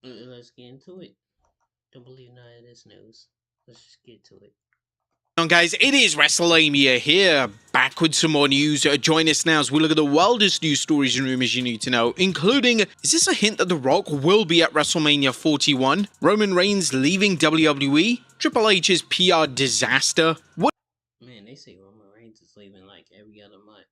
Let's get into it. Don't believe none of this news. Let's just get to it. On guys, it is WrestleMania here, back with some more news. Join us now as we look at the wildest news stories and rumors you need to know, including, is this a hint that The Rock will be at WrestleMania 41? Roman Reigns leaving WWE? Triple H's PR disaster? What? Man, they say Roman Reigns is leaving like every other month.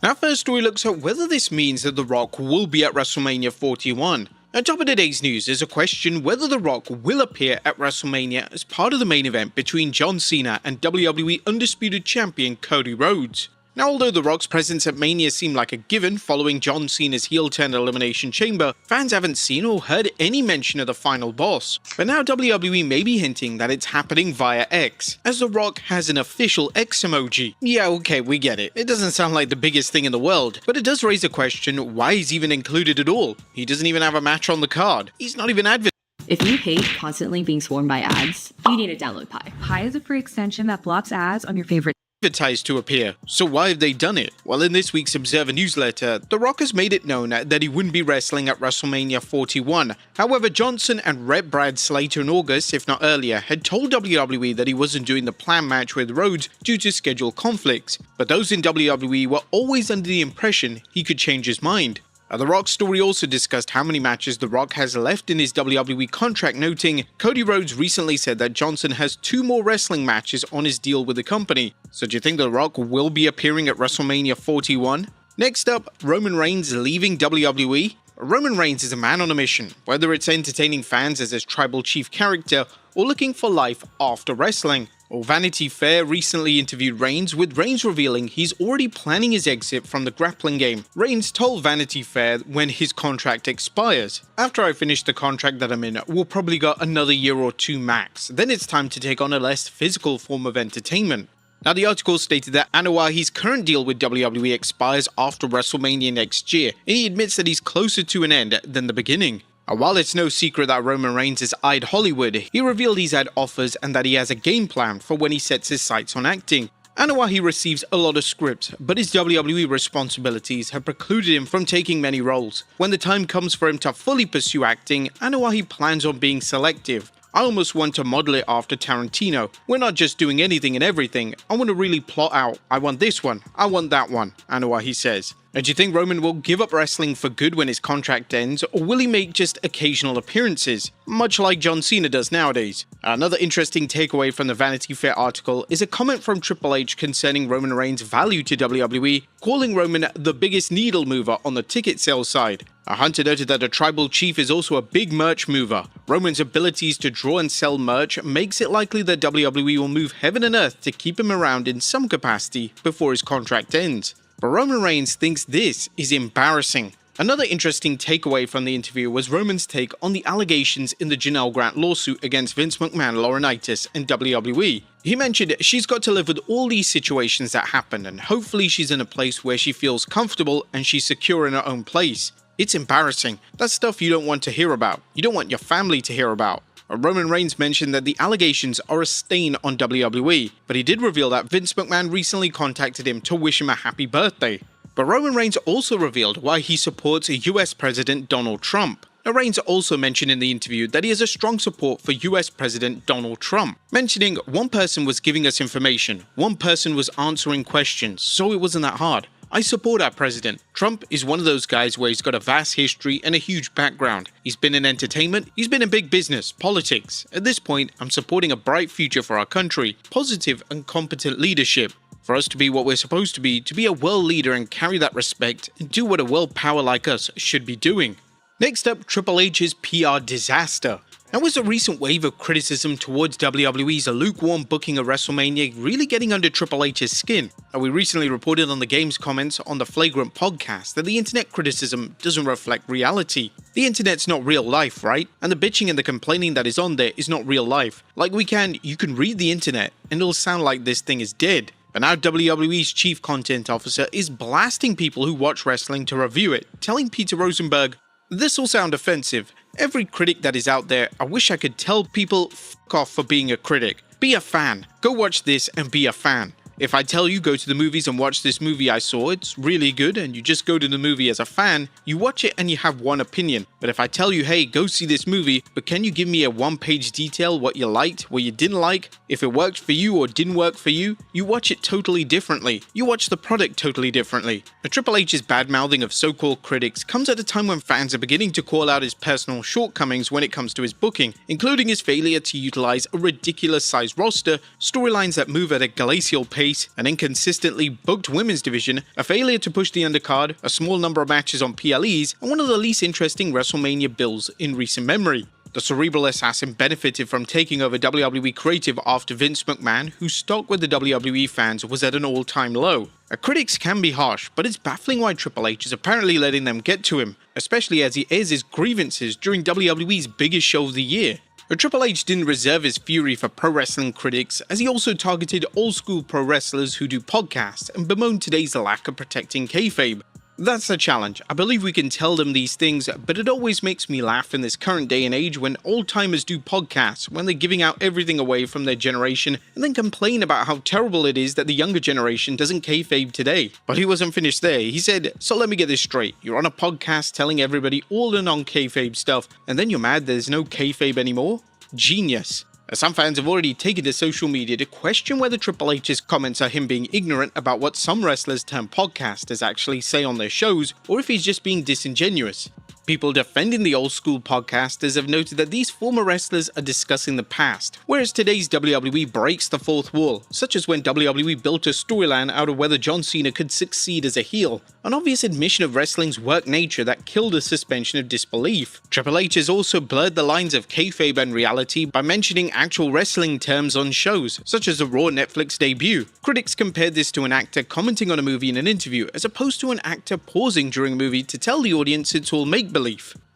Our first story looks at whether this means that The Rock will be at WrestleMania 41. On top of today's news is a question whether The Rock will appear at WrestleMania as part of the main event between John Cena and WWE Undisputed Champion Cody Rhodes. Now, although The Rock's presence at Mania seemed like a given following John Cena's heel turn at Elimination Chamber, fans haven't seen or heard any mention of the final boss. But now WWE may be hinting that it's happening via X, as The Rock has an official X emoji. Yeah, okay, we get it. It doesn't sound like the biggest thing in the world, but it does raise a question why he's even included at all. He doesn't even have a match on the card. He's not even advertised. If you hate constantly being swarmed by ads, you need to download Pi. Pi is a free extension that blocks ads on your favorite advertised to appear. So why have they done it? Well, in this week's Observer newsletter, The Rock has made it known that he wouldn't be wrestling at WrestleMania 41. However, Johnson and Rep Brad Slater in August, if not earlier, had told WWE that he wasn't doing the planned match with Rhodes due to schedule conflicts. But those in WWE were always under the impression he could change his mind. The Rock's story also discussed how many matches The Rock has left in his WWE contract, noting, Cody Rhodes recently said that Johnson has 2 more wrestling matches on his deal with the company. So do you think The Rock will be appearing at WrestleMania 41? Next up, Roman Reigns leaving WWE? Roman Reigns is a man on a mission, whether it's entertaining fans as his tribal chief character or looking for life after wrestling. Well, Vanity Fair recently interviewed Reigns, with Reigns revealing he's already planning his exit from the grappling game. Reigns told Vanity Fair when his contract expires. After I finish the contract that I'm in, we'll probably got another year or 2 max. Then it's time to take on a less physical form of entertainment. Now, the article stated that Anoa'i's current deal with WWE expires after WrestleMania next year, and he admits that he's closer to an end than the beginning. While it's no secret that Roman Reigns has eyed Hollywood, he revealed he's had offers and that he has a game plan for when he sets his sights on acting. Anoa'i receives a lot of scripts, but his WWE responsibilities have precluded him from taking many roles. When the time comes for him to fully pursue acting, Anoa'i plans on being selective. I almost want to model it after Tarantino. We're not just doing anything and everything. I want to really plot out. I want this one. I want that one, Anoa'i says. And do you think Roman will give up wrestling for good when his contract ends, or will he make just occasional appearances, much like John Cena does nowadays? Another interesting takeaway from the Vanity Fair article is a comment from Triple H concerning Roman Reigns' value to WWE, calling Roman the biggest needle mover on the ticket sales side. Hunter noted that the tribal chief is also a big merch mover. Roman's abilities to draw and sell merch makes it likely that WWE will move heaven and earth to keep him around in some capacity before his contract ends. But Roman Reigns thinks this is embarrassing. Another interesting takeaway from the interview was Roman's take on the allegations in the Janelle Grant lawsuit against Vince McMahon, Laurinaitis, and WWE. He mentioned she's got to live with all these situations that happen, and hopefully she's in a place where she feels comfortable and she's secure in her own place. It's embarrassing. That's stuff you don't want to hear about. You don't want your family to hear about. Roman Reigns mentioned that the allegations are a stain on WWE, but he did reveal that Vince McMahon recently contacted him to wish him a happy birthday. But Roman Reigns also revealed why he supports US President Donald Trump. Now, Reigns also mentioned in the interview that he has a strong support for US President Donald Trump, mentioning one person was giving us information, one person was answering questions, so it wasn't that hard. I support our president. Trump is one of those guys where he's got a vast history and a huge background. He's been in entertainment, he's been in big business, politics. At this point, I'm supporting a bright future for our country, positive and competent leadership. For us to be what we're supposed to be a world leader and carry that respect and do what a world power like us should be doing. Next up, Triple H's PR disaster. Now, was a recent wave of criticism towards WWE's lukewarm booking of WrestleMania really getting under Triple H's skin? Now, we recently reported on the game's comments on the Flagrant podcast that the internet criticism doesn't reflect reality. The internet's not real life, right? And the bitching and the complaining that is on there is not real life. Like you can read the internet and it'll sound like this thing is dead. But now WWE's chief content officer is blasting people who watch wrestling to review it, telling Peter Rosenberg, "This will sound offensive. Every critic that is out there, I wish I could tell people f*** off for being a critic. Be a fan. Go watch this and be a fan. If I tell you go to the movies and watch this movie I saw, it's really good, and you just go to the movie as a fan, you watch it and you have one opinion. But if I tell you, hey, go see this movie, but can you give me a one-page detail what you liked, what you didn't like, if it worked for you or didn't work for you, you watch it totally differently. You watch the product totally differently. Now, Triple H's bad-mouthing of so-called critics comes at a time when fans are beginning to call out his personal shortcomings when it comes to his booking, including his failure to utilize a ridiculous-sized roster, storylines that move at a glacial pace, an inconsistently booked women's division, a failure to push the undercard, a small number of matches on PLEs, and one of the least interesting WrestleMania bills in recent memory. The cerebral assassin benefited from taking over WWE creative after Vince McMahon, whose stock with the WWE fans was at an all-time low. Critics can be harsh, but it's baffling why Triple H is apparently letting them get to him, especially as he airs his grievances during WWE's biggest show of the year. Triple H didn't reserve his fury for pro wrestling critics, as he also targeted old-school pro wrestlers who do podcasts and bemoaned today's lack of protecting kayfabe. That's the challenge. I believe we can tell them these things, but it always makes me laugh in this current day and age when old-timers do podcasts when they're giving out everything away from their generation and then complain about how terrible it is that the younger generation doesn't kayfabe today. But he wasn't finished there. He said, so let me get this straight. You're on a podcast telling everybody all the non-kayfabe stuff, and then you're mad there's no kayfabe anymore? Genius. Some fans have already taken to social media to question whether Triple H's comments are him being ignorant about what some wrestlers turned podcasters actually say on their shows, or if he's just being disingenuous. People defending the old school podcasters have noted that these former wrestlers are discussing the past, whereas today's WWE breaks the fourth wall, such as when WWE built a storyline out of whether John Cena could succeed as a heel, an obvious admission of wrestling's work nature that killed a suspension of disbelief. Triple H has also blurred the lines of kayfabe and reality by mentioning actual wrestling terms on shows, such as the Raw Netflix debut. Critics compared this to an actor commenting on a movie in an interview, as opposed to an actor pausing during a movie to tell the audience it's all make-believe.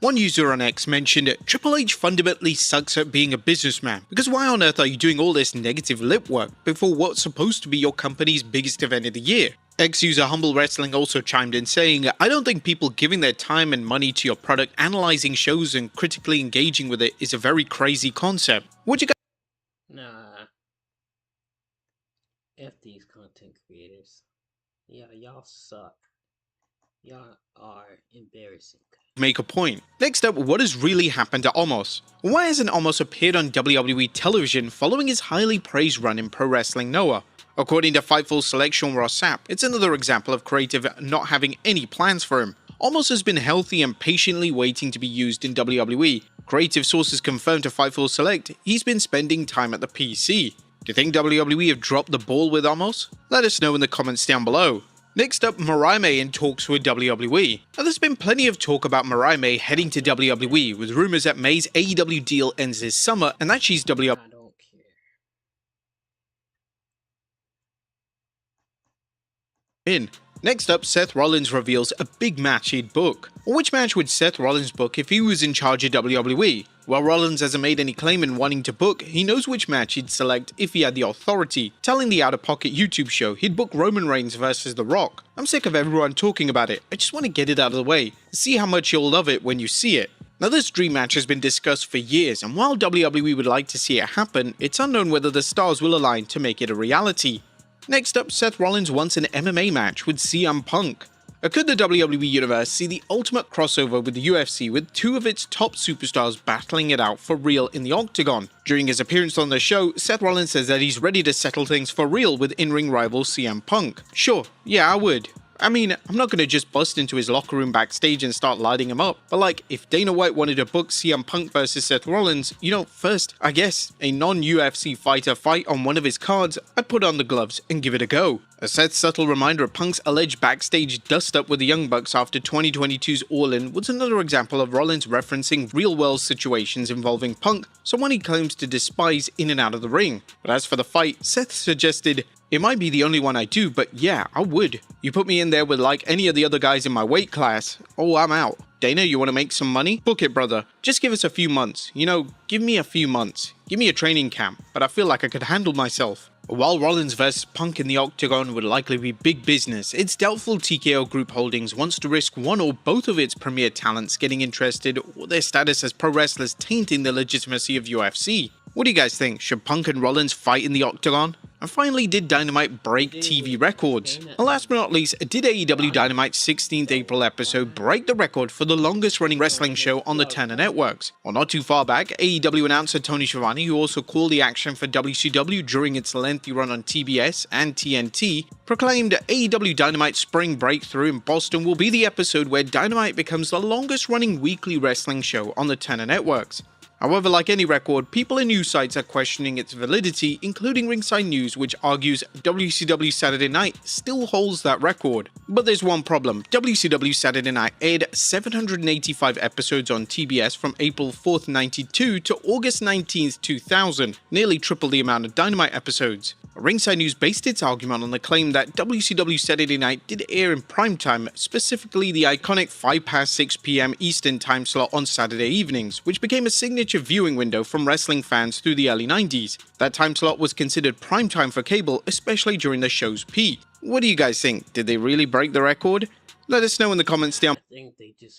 One user on X mentioned, Triple H fundamentally sucks at being a businessman, because why on earth are you doing all this negative lip work before what's supposed to be your company's biggest event of the year? Ex-user Humble Wrestling also chimed in saying, I don't think people giving their time and money to your product, analyzing shows and critically engaging with it is a very crazy concept. Would you guys? Nah. F these content creators. Yeah, y'all suck. Y'all are embarrassing. Make a point. Next up, what has really happened to Omos? Why hasn't Omos appeared on WWE television following his highly praised run in Pro Wrestling Noah? According to Fightful Selection Ross Sapp, it's another example of creative not having any plans for him. Omos has been healthy and patiently waiting to be used in WWE. Creative sources confirmed to Fightful Select he's been spending time at the PC. Do you think WWE have dropped the ball with Omos? Let us know in the comments down below. Next up, Mirai in talks with WWE. Now, there's been plenty of talk about Mirai heading to WWE, with rumors that May's AEW deal ends this summer and that she's WWE. I don't care. Next up, Seth Rollins reveals a big match he'd book. Which match would Seth Rollins book if he was in charge of WWE? While Rollins hasn't made any claim in wanting to book, he knows which match he'd select if he had the authority, telling the Out of Pocket YouTube show he'd book Roman Reigns versus The Rock. I'm sick of everyone talking about it, I just want to get it out of the way, see how much you'll love it when you see it. Now, this dream match has been discussed for years, and while WWE would like to see it happen, it's unknown whether the stars will align to make it a reality. Next up, Seth Rollins wants an MMA match with CM Punk. Could the WWE Universe see the ultimate crossover with the UFC, with two of its top superstars battling it out for real in the Octagon? During his appearance on the show, Seth Rollins says that he's ready to settle things for real with in-ring rival CM Punk. Sure, yeah, I would. I mean, I'm not gonna just bust into his locker room backstage and start lighting him up, but like, if Dana White wanted to book CM Punk versus Seth Rollins, first, I guess, a non-UFC fighter fight on one of his cards, I'd put on the gloves and give it a go. A Seth's subtle reminder of Punk's alleged backstage dust-up with the Young Bucks after 2022's All-In was another example of Rollins referencing real-world situations involving Punk, someone he claims to despise in and out of the ring. But as for the fight, Seth suggested, it might be the only one I do, but yeah, I would. You put me in there with like any of the other guys in my weight class, oh, I'm out. Dana, you want to make some money? Book it, brother. Just give us a few months. Give me a few months. Give me a training camp, but I feel like I could handle myself. While Rollins vs Punk in the Octagon would likely be big business, it's doubtful TKO Group Holdings wants to risk one or both of its premier talents getting interested, or their status as pro wrestlers tainting the legitimacy of UFC. What do you guys think? Should Punk and Rollins fight in the Octagon? And finally, did Dynamite break TV records? And last but not least, did AEW Dynamite's 16th April episode break the record for the longest running wrestling show on the Turner networks? Well, not too far back, AEW announcer Tony Schiavone, who also called the action for WCW during its lengthy run on TBS and TNT, proclaimed AEW Dynamite Spring Breakthrough in Boston will be the episode where Dynamite becomes the longest running weekly wrestling show on the Turner networks. However, like any record, people and news sites are questioning its validity, including Ringside News, which argues WCW Saturday Night still holds that record. But there's one problem. WCW Saturday Night aired 785 episodes on TBS from April 4th, 92 to August 19th, 2000, nearly triple the amount of Dynamite episodes. Ringside News based its argument on the claim that WCW Saturday Night did air in primetime, specifically the iconic 5 past 6 p.m. Eastern time slot on Saturday evenings, which became a signature viewing window from wrestling fans through the early 90s. That time slot was considered primetime for cable, especially during the show's peak. What do you guys think? Did they really break the record? Let us know in the comments down. I think they just